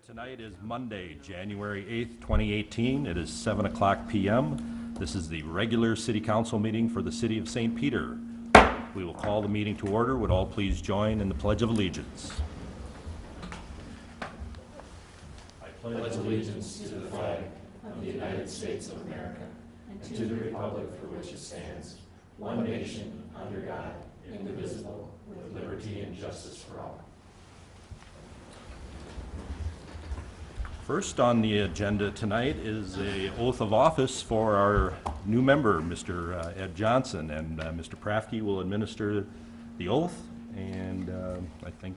Tonight is Monday, January 8th, 2018. It is 7 o'clock p.m. This is the regular City Council meeting for the City of St. Peter. We will call the meeting to order. Would all please join in the Pledge of Allegiance? I pledge allegiance to the flag of the United States of America and to the republic for which it stands, one nation, under God, indivisible, with liberty and justice for all. First on the agenda tonight is a oath of office for our new member, Mr. Ed Johnson, and Mr. Prafke will administer the oath, and I think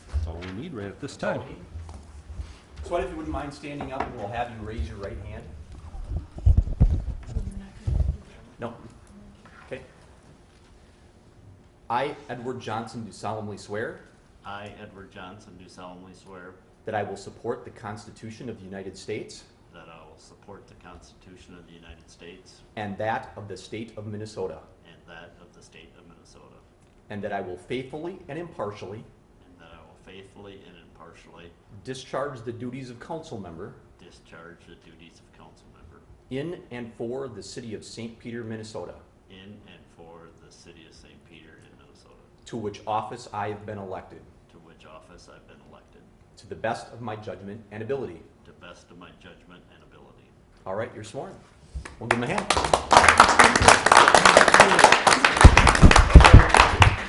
that's all we need right at this time. So if you wouldn't mind standing up, and we'll have you raise your right hand. No. Okay. I, Edward Johnson, do solemnly swear I, Edward Johnson, do solemnly swear that I will support the Constitution of the United States that I will support the Constitution of the United States and that of the State of Minnesota, and that of the State of Minnesota, and that I will faithfully and impartially and that I will faithfully and impartially discharge the duties of council member discharge the duties of council member in and for the City of St. Peter, Minnesota, in and for the City of St. Peter in Minnesota, to which office I have been elected, to which office I've been elected, to the best of my judgment and ability. to best of my judgment and ability. All right, you're sworn. We'll give him a hand.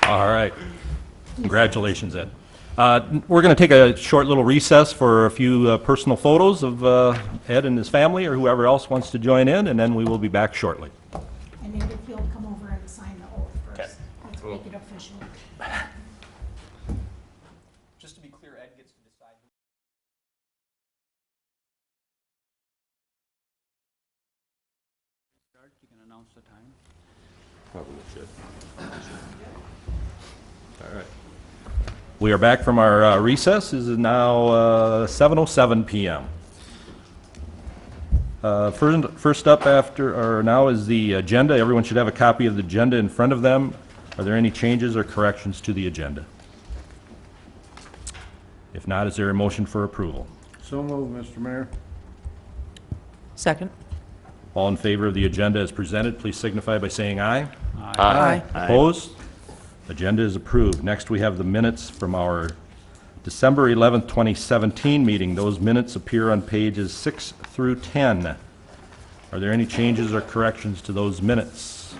All right. Congratulations, Ed. We're going to take a short little recess for a few personal photos of Ed and his family or whoever else wants to join in, and then we will be back shortly. And Ed, if you'll come over and sign the oath first. Okay. Let's make it official. Just to be clear, Ed gets to decide. You can announce the time. Probably should. All right. We are back from our recess. This is now 7:07 p.m. First up now is the agenda. Everyone should have a copy of the agenda in front of them. Are there any changes or corrections to the agenda? If not, is there a motion for approval? So moved, Mr. Mayor. Second. All in favor of the agenda as presented, please signify by saying aye. Aye. Opposed? Agenda is approved. Next, we have the minutes from our December 11th, 2017 meeting. Those minutes appear on pages 6 through 10. Are there any changes or corrections to those minutes?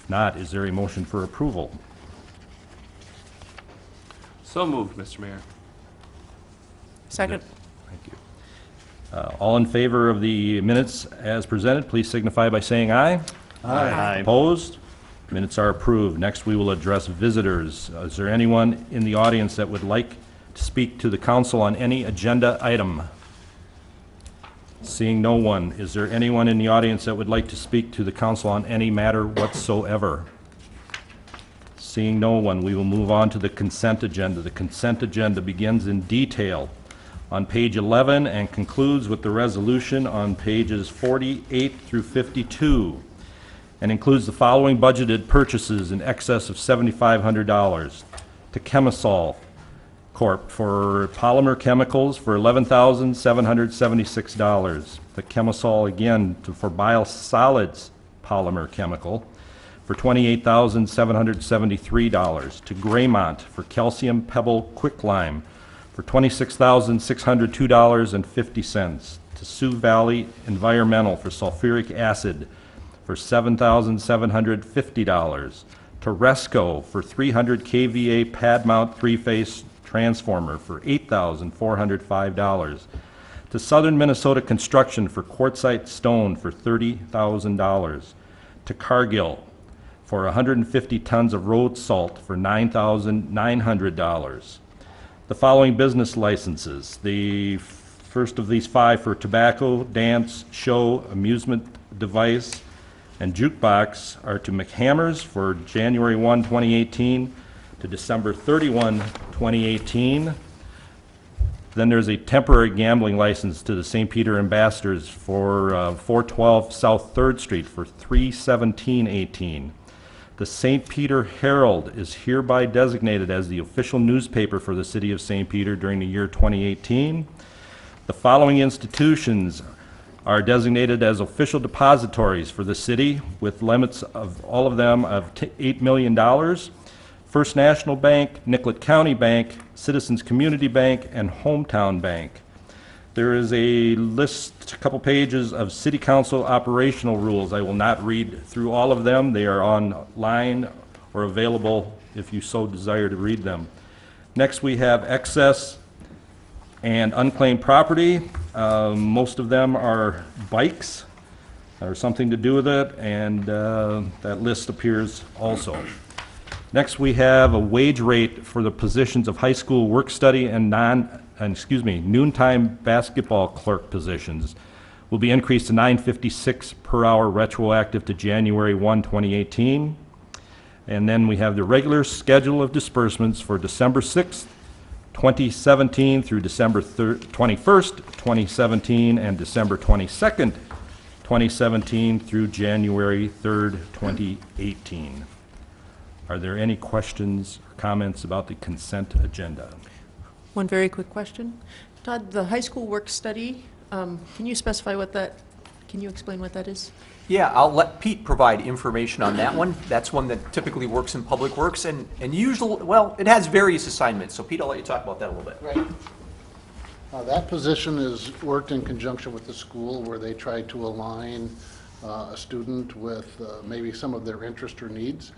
If not, is there a motion for approval? So moved, Mr. Mayor. Second. Thank you. All in favor of the minutes as presented, please signify by saying aye. Aye. Opposed? Minutes are approved. Next, we will address visitors. Is there anyone in the audience that would like to speak to the council on any agenda item? Seeing no one, is there anyone in the audience that would like to speak to the council on any matter whatsoever? Seeing no one, we will move on to the consent agenda. The consent agenda begins in detail on page 11 and concludes with the resolution on pages 48 through 52, and includes the following budgeted purchases in excess of $7,500 to Chemisol Corp. for polymer chemicals for $11,776. The Chemisol again for biosolids polymer chemical for $28,773. To Graymont for calcium pebble quicklime for $26,602.50. To Sioux Valley Environmental for sulfuric acid for $7,750. To Resco for 300 kVA pad mount three-phase transformer for $8,405. To Southern Minnesota Construction for quartzite stone for $30,000. To Cargill for 150 tons of road salt for $9,900. The following business licenses. The first of these five for tobacco, dance, show, amusement device, and jukebox are to McHammers for January 1, 2018 to December 31, 2018. Then there's a temporary gambling license to the St. Peter Ambassadors for 412 South 3rd Street for $317.18. The St. Peter Herald is hereby designated as the official newspaper for the city of St. Peter during the year 2018. The following institutions are designated as official depositories for the city with limits of all of them of $8 million. First National Bank, Nicollet County Bank, Citizens Community Bank, and Hometown Bank. There is a list, a couple pages of city council operational rules. I will not read through all of them. They are online or available if you so desire to read them. Next, we have excess and unclaimed property. Most of them are bikes or something to do with it, and that list appears also. Next, we have a wage rate for the positions of high school work study and noontime basketball clerk positions will be increased to $9.56 per hour retroactive to January 1, 2018. And then we have the regular schedule of disbursements for December 6th, 2017 through December 21st, 2017, and December 22nd, 2017 through January 3rd, 2018. Are there any questions or comments about the consent agenda? One very quick question. Todd, the high school work study, can you specify what that, can you explain what that is? Yeah, I'll let Pete provide information on that one. That's one that typically works in Public Works and usually, well, it has various assignments. So Pete, I'll let you talk about that a little bit. Right. That position is worked in conjunction with the school where they try to align a student with maybe some of their interest or needs.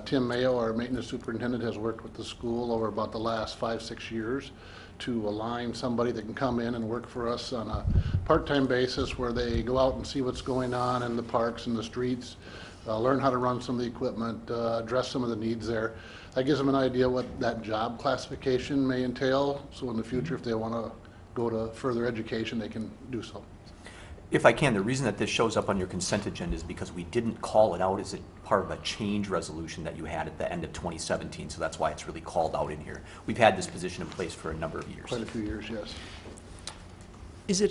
Tim Mayo, our maintenance superintendent, has worked with the school over about the last 5-6 years to align somebody that can come in and work for us on a part-time basis where they go out and see what's going on in the parks and the streets, learn how to run some of the equipment, address some of the needs there. That gives them an idea what that job classification may entail, so in the future if they want to go to further education they can do so. If I can, the reason that this shows up on your consent agenda is because we didn't call it out as a part of a change resolution that you had at the end of 2017, so that's why it's really called out in here. We've had this position in place for a number of years. Quite a few years, yes. Is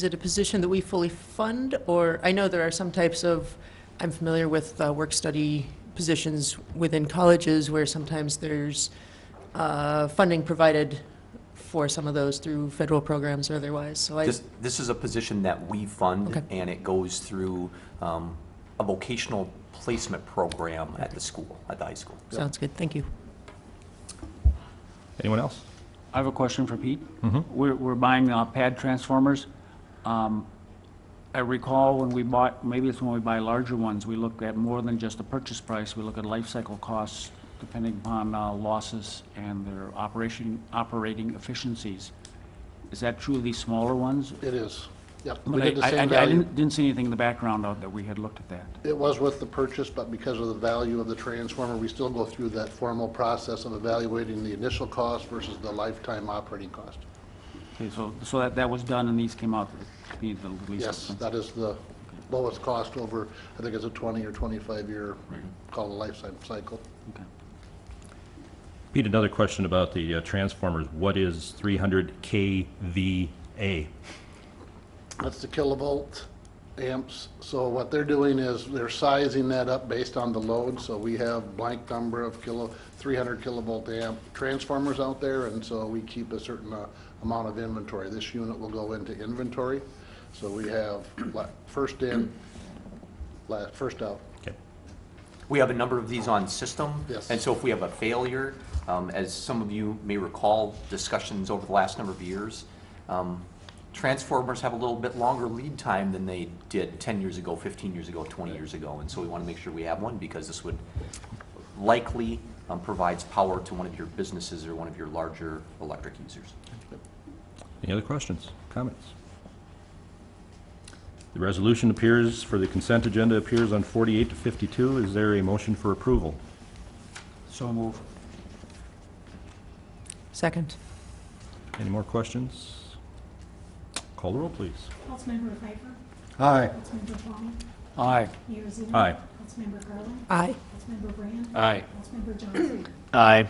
it a position that we fully fund, or, I know there are some types of, I'm familiar with work study positions within colleges where sometimes there's funding provided for some of those through federal programs or otherwise, so This is a position that we fund, Okay. and it goes through a vocational placement program at the school, at the high school. Sounds good, thank you. Anyone else? I have a question for Pete. Mhm. We're buying pad transformers. I recall when we bought, maybe it's when we buy larger ones, we look at more than just the purchase price. We look at life cycle costs depending upon losses and their operating efficiencies. Is that true of these smaller ones? It is. Yep. We But did the I same value. didn't see anything in the background of that we had looked at that. It was with the purchase, but because of the value of the transformer, we still go through that formal process of evaluating the initial cost versus the lifetime operating cost. Okay, so that was done and these came out to be the least Yes, expensive. that is the lowest cost over, I think it's a 20 or 25-year, called a lifetime cycle. Okay. Pete, another question about the transformers. What is 300 kVA? That's the kilovolt amps. So what they're doing is they're sizing that up based on the load. So we have blank number of 300 kilovolt amp transformers out there, and so we keep a certain amount of inventory. This unit will go into inventory. So we have first in, first out. Okay. We have a number of these on system. Yes. And so if we have a failure, as some of you may recall discussions over the last number of years, transformers have a little bit longer lead time than they did 10 years ago, 15 years ago, 20 years ago. And so we want to make sure we have one because this would likely provides power to one of your businesses or one of your larger electric users. Any other questions, comments? The resolution appears, for the consent agenda, appears on 48 to 52. Is there a motion for approval? So move. Second. Any more questions? Call the roll, please. Councilmember Pfeiffer? Aye. Councilmember Plum? Aye. Mayor Zimmerman? Aye. Councilmember Garland? Aye. Councilmember Brand? Aye. Councilmember Johnson? Aye.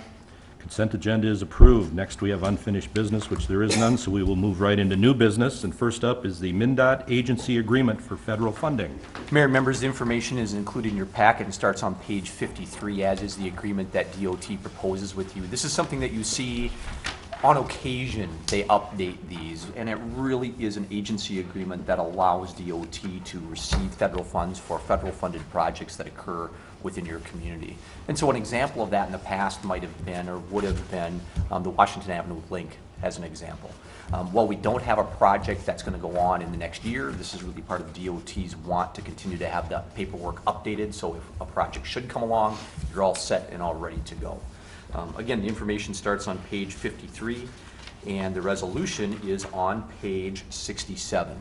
Consent agenda is approved. Next, we have unfinished business, which there is none, so we will move right into new business. And first up is the MnDOT agency agreement for federal funding. Mayor and members, the information is included in your packet and starts on page 53, as is the agreement that DOT proposes with you. This is something that you see on occasion. They update these, and it really is an agency agreement that allows DOT to receive federal funds for federal-funded projects that occur within your community. And so an example of that in the past might have been, or would have been, the Washington Avenue Link as an example. While we don't have a project that's going to go on in the next year, this is really part of DOT's want to continue to have the paperwork updated, so if a project should come along, you're all set and all ready to go. Again, the information starts on page 53, and the resolution is on page 67.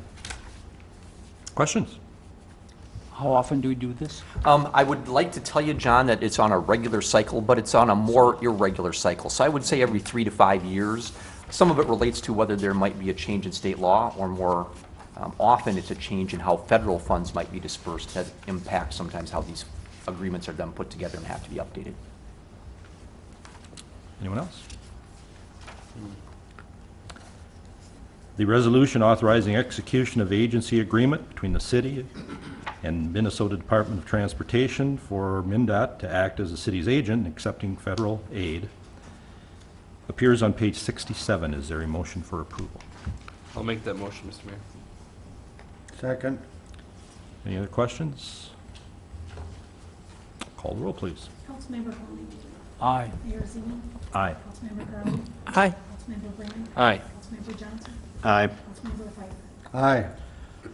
Questions? How often do we do this? I would like to tell you, John, that it's on a regular cycle, but it's on a more irregular cycle. So I would say every 3 to 5 years. Some of it relates to whether there might be a change in state law, or more often it's a change in how federal funds might be dispersed that impacts sometimes how these agreements are then put together and have to be updated. Anyone else? The resolution authorizing execution of agency agreement between the city and Minnesota Department of Transportation for MnDOT to act as the city's agent in accepting federal aid appears on page 67. Is there a motion for approval? I'll make that motion, Mr. Mayor. Second. Any other questions? Call the roll, please. Councilmember Conley. Aye. Mayor Zeman. Aye. Councilmember Garland. Aye. Councilmember Brand. Aye. Councilmember Johnson. Aye. Councilmember Pfeiffer. Aye.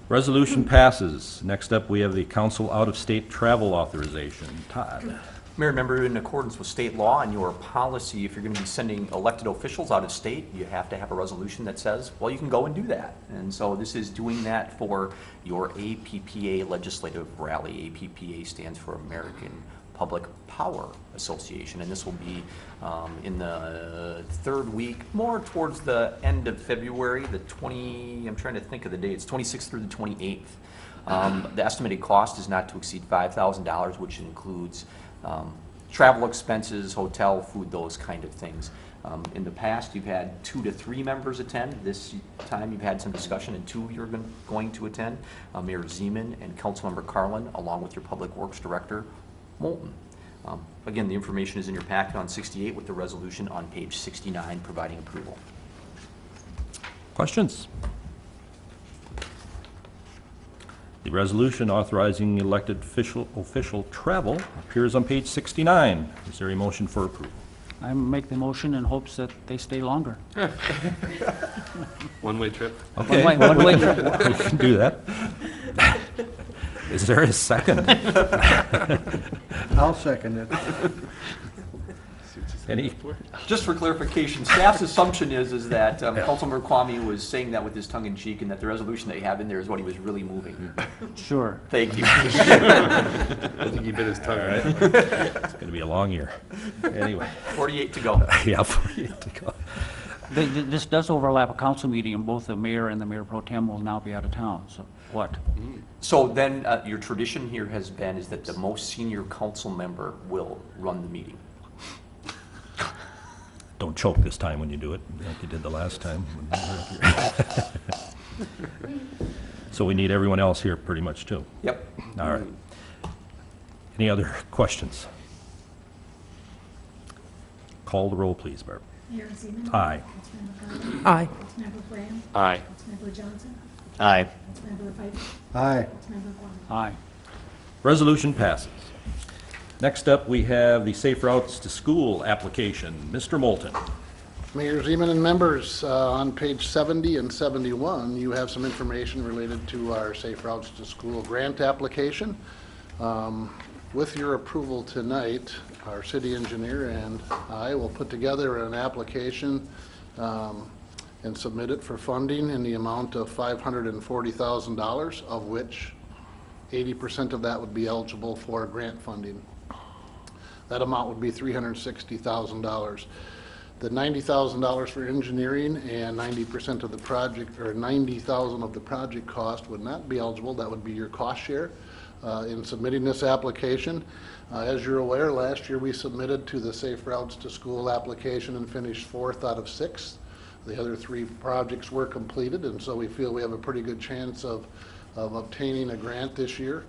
Resolution passes. Next up, we have the council out-of-state travel authorization. Todd. Mayor, member, in accordance with state law and your policy, if you're going to be sending elected officials out of state, you have to have a resolution that says, well, you can go and do that. And so this is doing that for your APPA legislative rally. APPA stands for American Public Power Association, and this will be in the third week, more towards the end of February, I'm trying to think of the date, it's 26th through the 28th. The estimated cost is not to exceed $5,000, which includes travel expenses, hotel, food, those kind of things. In the past, you've had 2 to 3 members attend. This time, you've had some discussion, and 2 you're going to attend. Mayor Zeman and Councilmember Carlin, along with your Public Works Director, Moulton. Again, the information is in your packet on 68 with the resolution on page 69 providing approval. Questions? The resolution authorizing elected official travel appears on page 69. Is there a motion for approval? I make the motion in hopes that they stay longer. One-way trip. Okay. One-way We can do that. Is there a second? I'll second it. Any? Just for clarification, staff's assumption is that Councilmember Kwame was saying that with his tongue in cheek, and that the resolution that you have in there is what he was really moving. Sure. Thank you. I think he bit his tongue, right? It's going to be a long year. Anyway, 48 to go. yeah, 48 to go. This does overlap a council meeting, and both the mayor and the mayor pro tem will now be out of town, so what? So then, your tradition here has been is that the most senior council member will run the meeting. Don't choke this time when you do it, like you did the last time. So we need everyone else here pretty much too. Yep. All right. Any other questions? Call the roll, please, Barb. Mayor Zeman. Aye. Councilmember Garland. Aye. Councilmember Brand. Aye. Councilmember Johnson. Aye. Councilmember Pfeiffer. Aye. Councilmember Kwame. Aye. Resolution passes. Next up, we have the Safe Routes to School application. Mr. Moulton. Mayor Zeman and members, on page 70 and 71, you have some information related to our Safe Routes to School grant application. With your approval tonight, our city engineer and I will put together an application and submit it for funding in the amount of $540,000, of which 80% of that would be eligible for grant funding. That amount would be $360,000. The $90,000 for engineering and 90% of the project, or $90,000 of the project cost would not be eligible. That would be your cost share in submitting this application. As you're aware, last year we submitted to the Safe Routes to School application and finished 4th out of 6. The other 3 projects were completed, and so we feel we have a pretty good chance of obtaining a grant this year.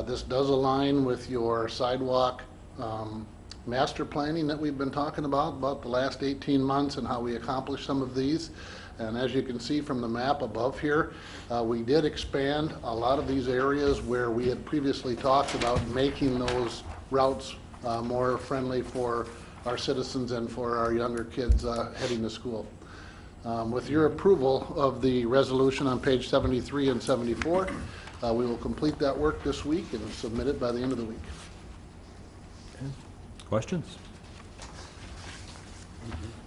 This does align with your sidewalk master planning that we've been talking about the last 18 months and how we accomplished some of these. And as you can see from the map above here, we did expand a lot of these areas where we had previously talked about making those routes more friendly for our citizens and for our younger kids heading to school. With your approval of the resolution on page 73 and 74, we will complete that work this week and submit it by the end of the week. Questions?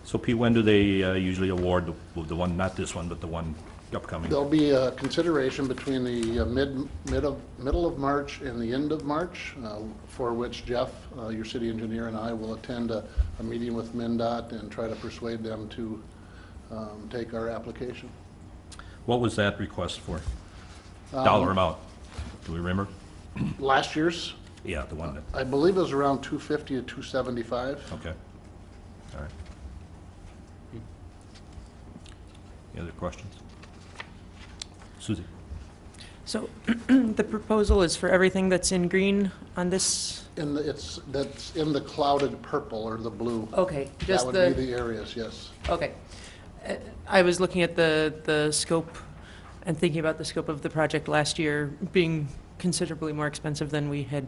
So Pete, when do they usually award the one, not this one, but the one upcoming? There'll be a consideration between the middle of March and the end of March, for which Jeff, your city engineer, and I will attend a meeting with MnDOT and try to persuade them to take our application. What was that request for? Dollar amount? Do we remember? Last year's, Yeah, the one that, I believe it was around 250 to 275. okay. All right. Any other questions? Susie? So the proposal is for everything that's in green on this? That's in the clouded purple or the blue. Okay, That just would the, be the areas, yes. okay. I was looking at the scope and thinking about the scope of the project last year being considerably more expensive than we had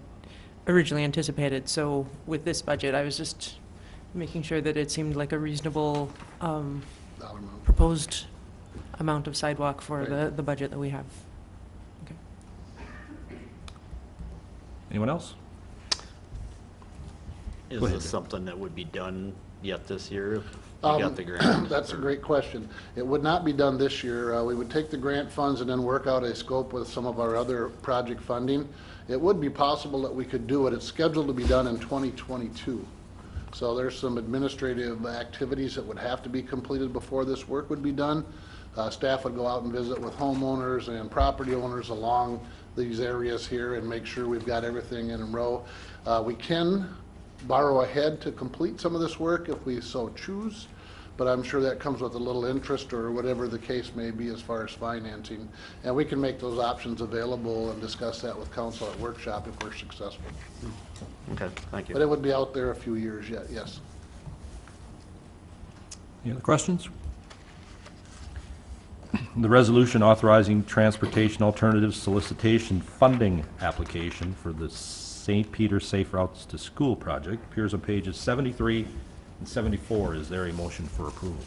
originally anticipated. So with this budget, I was just making sure that it seemed like a reasonable Dollar amount. proposed amount of sidewalk for Right. the budget that we have. Okay. Anyone else? Is Go ahead, this Dick. something that would be done yet this year? If you got the grant? That's a or- great question. It would not be done this year. We would take the grant funds and then work out a scope with some of our other project funding. It would be possible that we could do it. It's scheduled to be done in 2022. So there's some administrative activities that would have to be completed before this work would be done. Staff would go out and visit with homeowners and property owners along these areas here and make sure we've got everything in a row. We can borrow ahead to complete some of this work if we so choose, but I'm sure that comes with a little interest or whatever the case may be as far as financing. And we can make those options available and discuss that with council at workshop if we're successful. Okay, thank But you. it would be out there a few years yet, yes. Any other questions? The resolution authorizing transportation alternatives solicitation funding application for the St. Peter Safe Routes to School project appears on pages 73 and 74. Is there a motion for approval?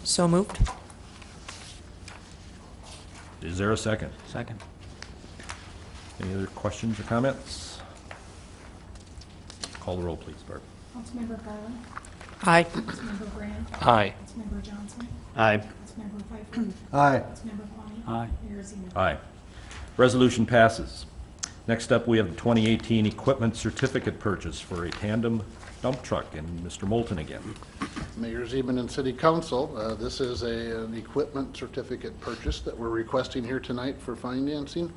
So moved? Is there a second? Second. Any other questions or comments? Call the roll, please, Barb. Councilmember Garland. Aye. Councilmember Graham. Aye. Councilmember Johnson. Aye. Councilmember Pfeiffer. Aye. Councilmember Klein. Aye. Mayor Zima. Aye. Resolution passes. Next up, we have the 2018 equipment certificate purchase for a tandem dump truck, and Mr. Moulton again. Mayor Zeman and City Council, this is an equipment certificate purchase that we're requesting here tonight for financing.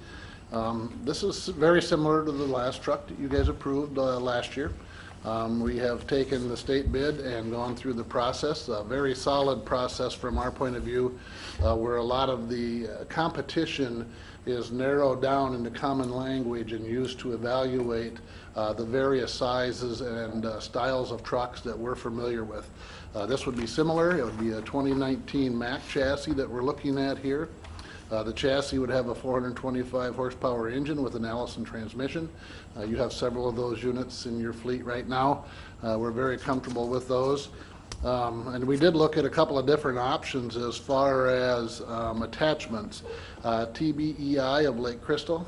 This is very similar to the last truck that you guys approved last year. We have taken the state bid and gone through the process, a very solid process from our point of view, where a lot of the competition is narrowed down into common language and used to evaluate the various sizes and styles of trucks that we're familiar with. This would be similar. It would be a 2019 Mack chassis that we're looking at here. The chassis would have a 425 horsepower engine with an Allison transmission. You have several of those units in your fleet right now. We're very comfortable with those. And we did look at a couple of different options as far as attachments. TBEI of Lake Crystal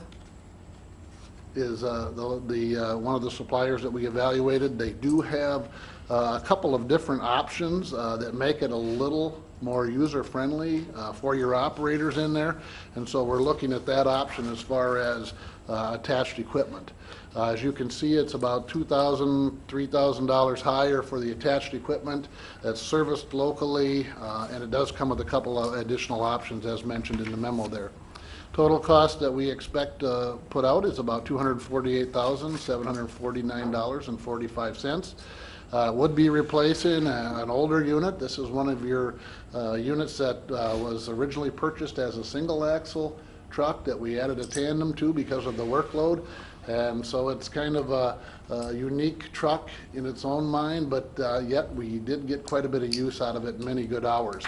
is one of the suppliers that we evaluated. They do have a couple of different options that make it a little more user-friendly for your operators in there. And so we're looking at that option as far as attached equipment. As you can see, it's about $2,000, $3,000 higher for the attached equipment that's serviced locally, and it does come with a couple of additional options as mentioned in the memo there. Total cost that we expect to put out is about $248,749.45. Would be replacing an older unit. This is one of your units that was originally purchased as a single axle truck that we added a tandem to because of the workload. And so it's kind of a unique truck in its own mind, but yet we did get quite a bit of use out of it, many good hours.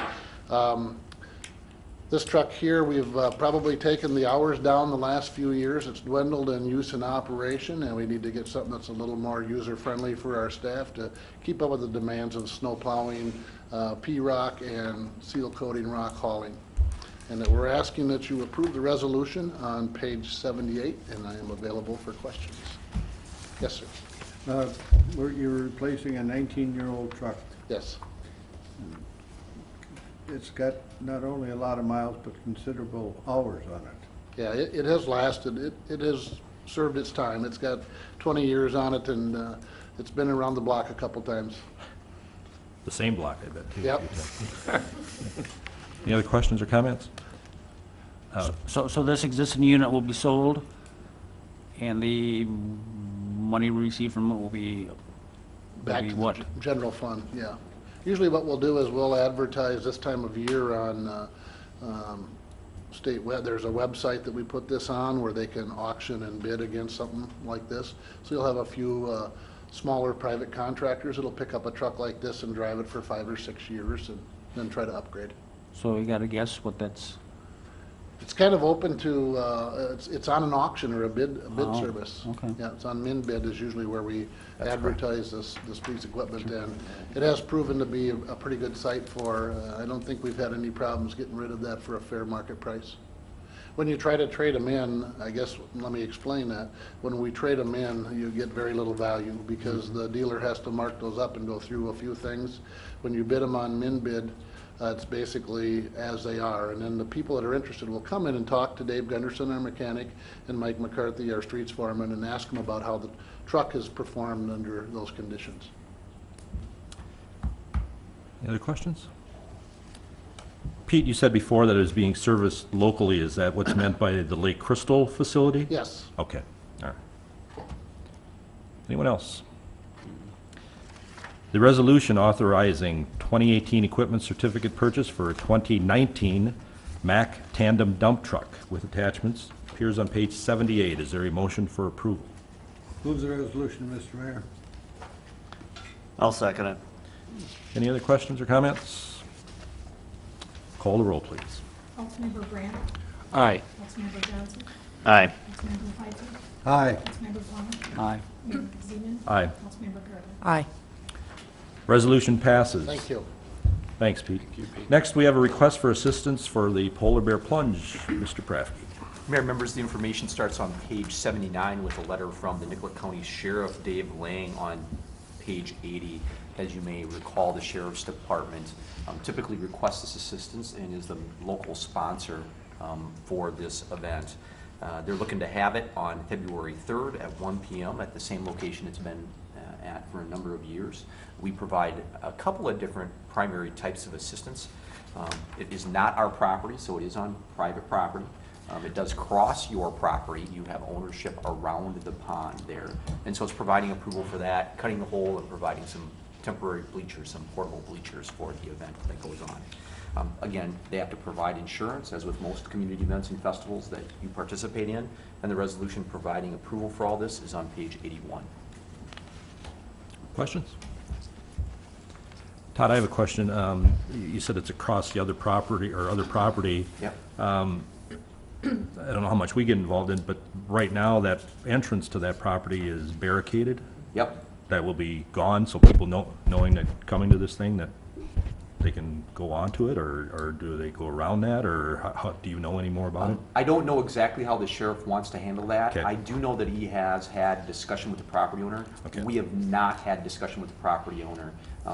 This truck here, we've probably taken the hours down the last few years. It's dwindled in use and operation, and we need to get something that's a little more user-friendly for our staff to keep up with the demands of snow plowing, P-rock, and seal coating rock hauling. And that we're asking that you approve the resolution on page 78, and I am available for questions. Yes, sir. You're replacing a 19-year-old truck. Yes. It's got not only a lot of miles, but considerable hours on it. Yeah, it has lasted. It has served its time. It's got 20 years on it, and it's been around the block a couple times. The same block, I bet, too. Yep. Any other questions or comments? So this existing unit will be sold, and the money we receive from it will be Back to what? the general fund, yeah. Usually what we'll do is we'll advertise this time of year on state web. There's a website that we put this on where they can auction and bid against something like this. So you'll have a few smaller private contractors that'll pick up a truck like this and drive it for 5 or 6 years and then try to upgrade. So you got to guess what that's, It's kind of open to, it's on an auction or a bid Oh, service. okay. Yeah, it's on MinBid is usually where we advertise this piece of equipment, and it has proven to be a pretty good site for, I don't think we've had any problems getting rid of that for a fair market price. When you try to trade them in, I guess, let me explain that. When we trade them in, you get very little value because the dealer has to mark those up and go through a few things. When you bid them on MinBid, it's basically as they are. And then the people that are interested will come in and talk to Dave Gunderson, our mechanic, and Mike McCarthy, our streets foreman, and ask them about how the truck has performed under those conditions. Any other questions? Pete, you said before that it was being serviced locally. Is that what's meant by the Lake Crystal facility? Yes. Okay, all right. Anyone else? The resolution authorizing 2018 equipment certificate purchase for a 2019 Mack tandem dump truck with attachments appears on page 78. Is there a motion for approval? Move the resolution, Mr. Mayor. I'll second it. Any other questions or comments? Call the roll, please. Councilmember Grant. aye. Councilmember Johnson. Aye. Councilmember Pfeiffer. Aye. Councilmember Plummer. Aye. Mayor Zeman. Aye. Councilmember Carter. Aye. Resolution passes. Thank you. Thanks, Pete. Next, we have a request for assistance for the Polar Bear Plunge. Mr. Prafke. Mayor, members, the information starts on page 79 with a letter from the Nicollet County Sheriff Dave Lang on page 80. As you may recall, the Sheriff's Department typically requests this assistance and is the local sponsor for this event. They're looking to have it on February 3rd at 1 p.m. at the same location it's been at for a number of years. We provide a couple of different primary types of assistance. It is not our property, so it is on private property. It does cross your property. You have ownership around the pond there. And so it's providing approval for that, cutting the hole, and providing some temporary bleachers, some portable bleachers for the event that goes on. Again, they have to provide insurance, as with most community events and festivals that you participate in, and the resolution providing approval for all this is on page 81. Questions? Todd, I have a question. You said it's across the other property or other property. Yep. I don't know how much we get involved in, but right now that entrance to that property is barricaded. Yep. That will be gone, so people knowing that coming to this thing that they can go onto it, or do they go around that, or how do you know any more about it? I don't know exactly how the sheriff wants to handle that. Okay. I do know that he has had discussion with the property owner. Okay. We have not had discussion with the property owner.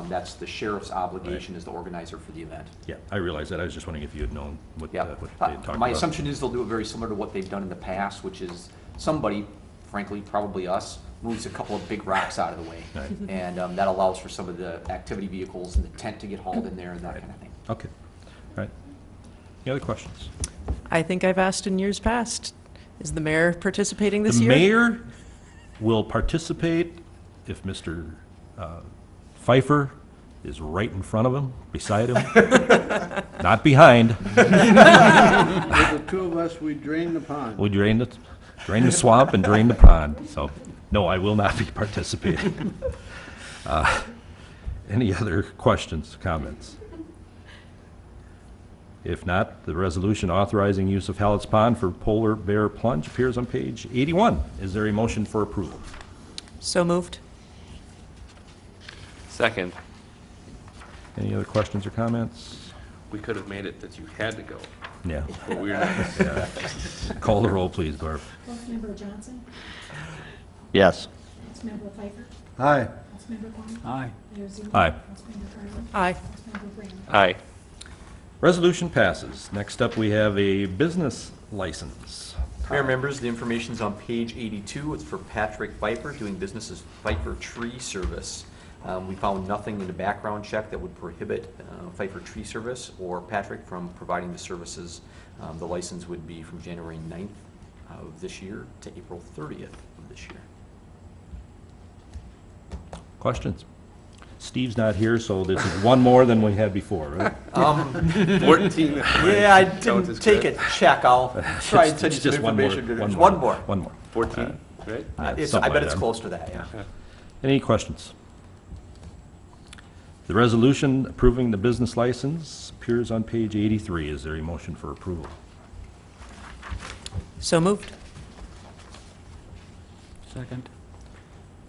That's the sheriff's obligation as the organizer for the event. Yeah, I realize that. I was just wondering if you had known what Yeah. what they had talked about. My assumption is they'll do it very similar to what they've done in the past, which is somebody, frankly, probably us, moves a couple of big rocks out of the way. Right. And that allows for some of the activity vehicles and the tent to get hauled in there and that kind of thing. Okay, all right. Any other questions? I think I've asked in years past. Is the mayor participating this The year? mayor will participate if Mr. Pfeiffer is right in front of him, beside him, not behind. With the two of us, we drain the pond. We drain the swamp and drain the pond. So, no, I will not be participating. Any other questions, comments? If not, the resolution authorizing use of Hallett's Pond for polar bear plunge appears on page 81. Is there a motion for approval? So moved. Second. Any other questions or comments? We could have made it that you had to go, Yeah. but we're not. Call the roll, please, Barb. Councilmember Johnson? Yes. Councilmember Pfeiffer? Aye. Councilmember Kwame? Aye. Mayor Zeman? Aye. Councilmember Carney? Aye. Councilmember Graham? Aye. Resolution passes. Next up, we have a business license. Mayor, members, the information's on page 82. It's for Patrick Pfeiffer, doing business as Pfeiffer Tree Service. We found nothing in the background check that would prohibit Pfeiffer Tree Service or Patrick from providing the services. The license would be from January 9th of this year to April 30th of this year. Questions? Steve's not here, so this is one more than we had before, right? 14. Yeah, I Count didn't is take a correct. check. I'll try and It's send you some just one more, information. There's one one more. One more. 14, right? I Something bet like it's that. close to that, yeah. Any questions? The resolution approving the business license appears on page 83. Is there a motion for approval? So moved. Second.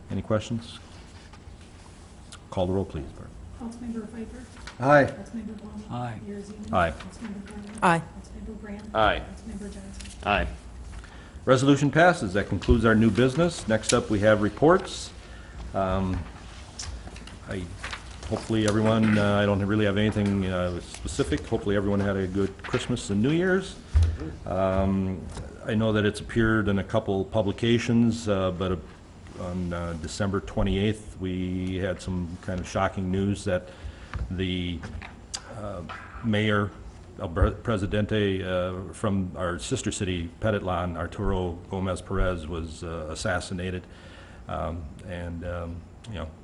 Any questions? Call the roll, please, Barb. Councilmember Pfeiffer? Aye. Councilmember Kwame? Aye. Mayor Zeman? Aye. Councilmember Carney? Aye. Councilmember Graham? Aye. Councilmember Johnson? Aye. Resolution passes. That concludes our new business. Next up, we have reports. Hopefully everyone, I don't really have anything specific. Hopefully everyone had a good Christmas and New Year's. I know that it's appeared in a couple publications, but on December 28th, we had some kind of shocking news that the mayor, El Presidente, from our sister city, Petitlan, Arturo Gomez Perez, was assassinated.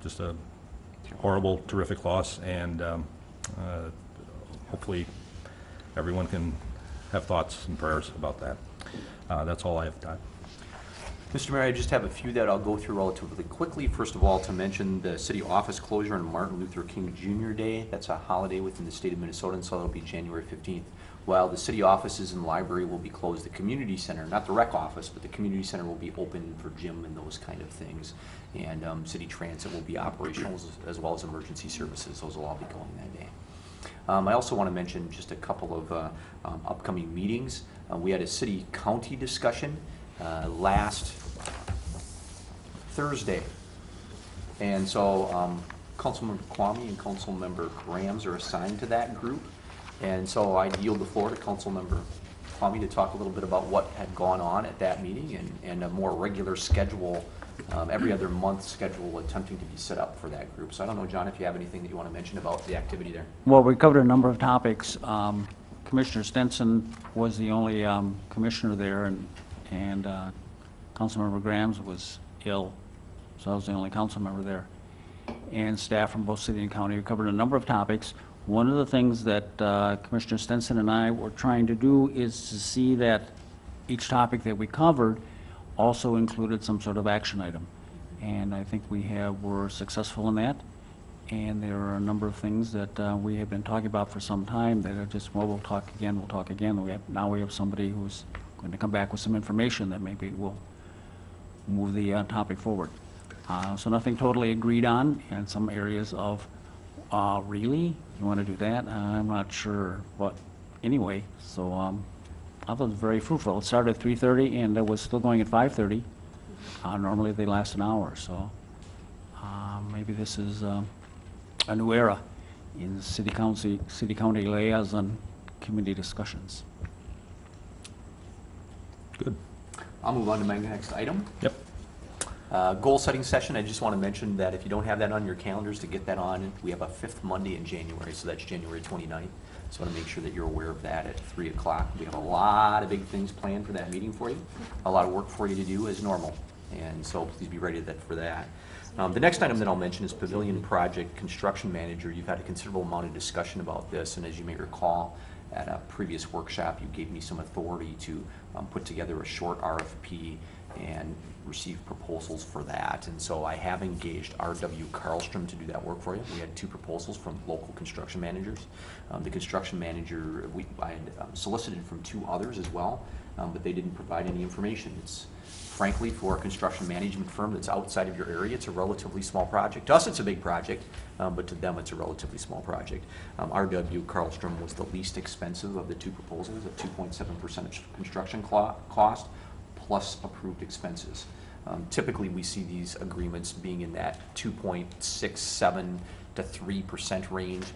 Just a horrible, terrific loss, and hopefully everyone can have thoughts and prayers about that. That's all I have time. Mr. Mayor, I just have a few that I'll go through relatively quickly. First of all, to mention the city office closure on Martin Luther King Jr. Day. That's a holiday within the state of Minnesota, and so that'll be January 15th. While the city offices and library will be closed, the community center, not the rec office, but the community center will be open for gym and those kind of things. And city transit will be operational as well as emergency services. Those will all be going that day. I also want to mention just a couple of upcoming meetings. We had a city-county discussion last Thursday. And so Councilmember Kwame and Councilmember Grams are assigned to that group. And so I yield the floor to Councilmember Kwame to talk a little bit about what had gone on at that meeting and a more regular schedule, every other month schedule attempting to be set up for that group. So I don't know, John, if you have anything that you want to mention about the activity there. Well, we covered a number of topics. Commissioner Stenson was the only commissioner there, and Councilmember Grams was ill, so I was the only council member there. And staff from both city and county. We covered a number of topics. One of the things that Commissioner Stenson and I were trying to do is to see that each topic that we covered also included some sort of action item. And I think were successful in that. And there are a number of things that we have been talking about for some time that are just, well, we'll talk again. Now we have somebody who's going to come back with some information that maybe will move the topic forward. So nothing totally agreed on, and some areas of, really? You want to do that? I'm not sure, but anyway, so I thought it was very fruitful. It started at 3:30 and it was still going at 5:30. Normally they last an hour, so maybe this is a new era in city-county liaison committee discussions. Good. I'll move on to my next item. Yep. Goal setting session, I just want to mention that if you don't have that on your calendars, to get that on, we have a fifth Monday in January, so that's January 29th. So I want to make sure that you're aware of that at 3 o'clock. We have a lot of big things planned for that meeting for you, a lot of work for you to do as normal, and so please be ready for that. The next item that I'll mention is Pavilion Project Construction Manager. You've had a considerable amount of discussion about this, and as you may recall, at a previous workshop, you gave me some authority to put together a short RFP and receive proposals for that. And so I have engaged R.W. Karlstrom to do that work for you. We had 2 proposals from local construction managers. The construction manager, I had solicited from 2 others as well, but they didn't provide any information. It's frankly, for a construction management firm that's outside of your area, it's a relatively small project. To us, it's a big project, but to them, it's a relatively small project. R.W. Karlstrom was the least expensive of the 2 proposals at 2.7% construction cost plus approved expenses. Typically, we see these agreements being in that 2.67 to 3% range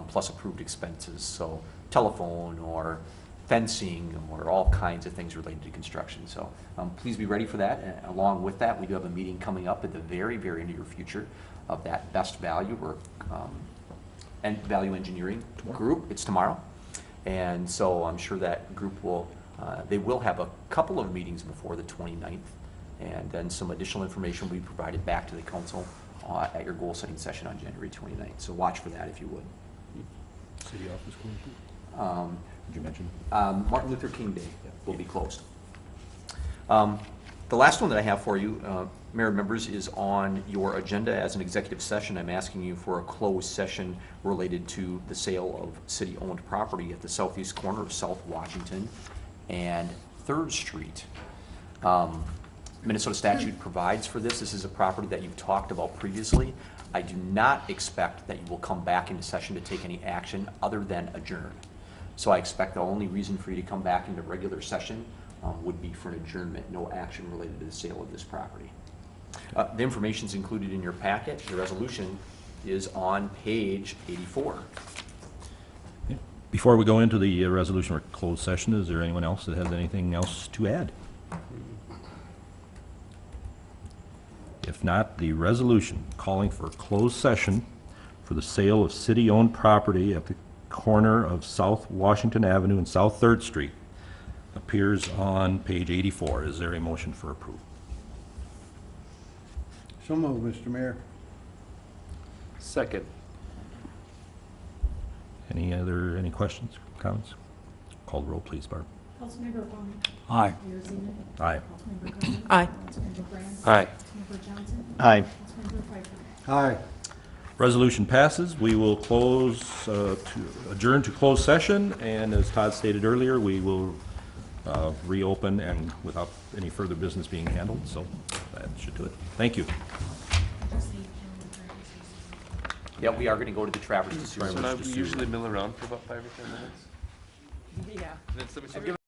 plus approved expenses. So telephone or fencing or all kinds of things related to construction. So please be ready for that. And along with that, we do have a meeting coming up in the very, very near future of that best value or and value engineering group. It's tomorrow. And so I'm sure that group will, they will have a couple of meetings before the 29th, and then some additional information will be provided back to the council at your goal setting session on January 29th. So watch for that if you would. City office closure? Did you mention? Martin Luther King Day will be closed. The last one that I have for you, Mayor and members, is on your agenda as an executive session. I'm asking you for a closed session related to the sale of city-owned property at the southeast corner of South Washington and 3rd Street. Minnesota statute provides for this. This is a property that you've talked about previously. I do not expect that you will come back into session to take any action other than adjourn. So I expect the only reason for you to come back into regular session would be for an adjournment, no action related to the sale of this property. The information is included in your packet. The resolution is on page 84. Before we go into the resolution or closed session, is there anyone else that has anything else to add? If not, the resolution calling for a closed session for the sale of city-owned property at the corner of South Washington Avenue and South 3rd Street appears on page 84. Is there a motion for approval? So moved, Mr. Mayor. Second. Any questions, comments? Call the roll, please, Barb. Councilmember Bowman. Aye. Mayor Zeman. Aye. Councilmember Clement. Aye. Councilmember Brand. Aye. Councilmember Johnson. Aye. Councilmember Pfeiffer. Aye. Resolution passes. We will close, adjourn to closed session, and as Todd stated earlier, we will reopen and without any further business being handled, so that should do it. Thank you. Yeah, we are going to go to the Traverse to So now we usually mill around for about 5 or 10 minutes? Yeah. And then somebody said,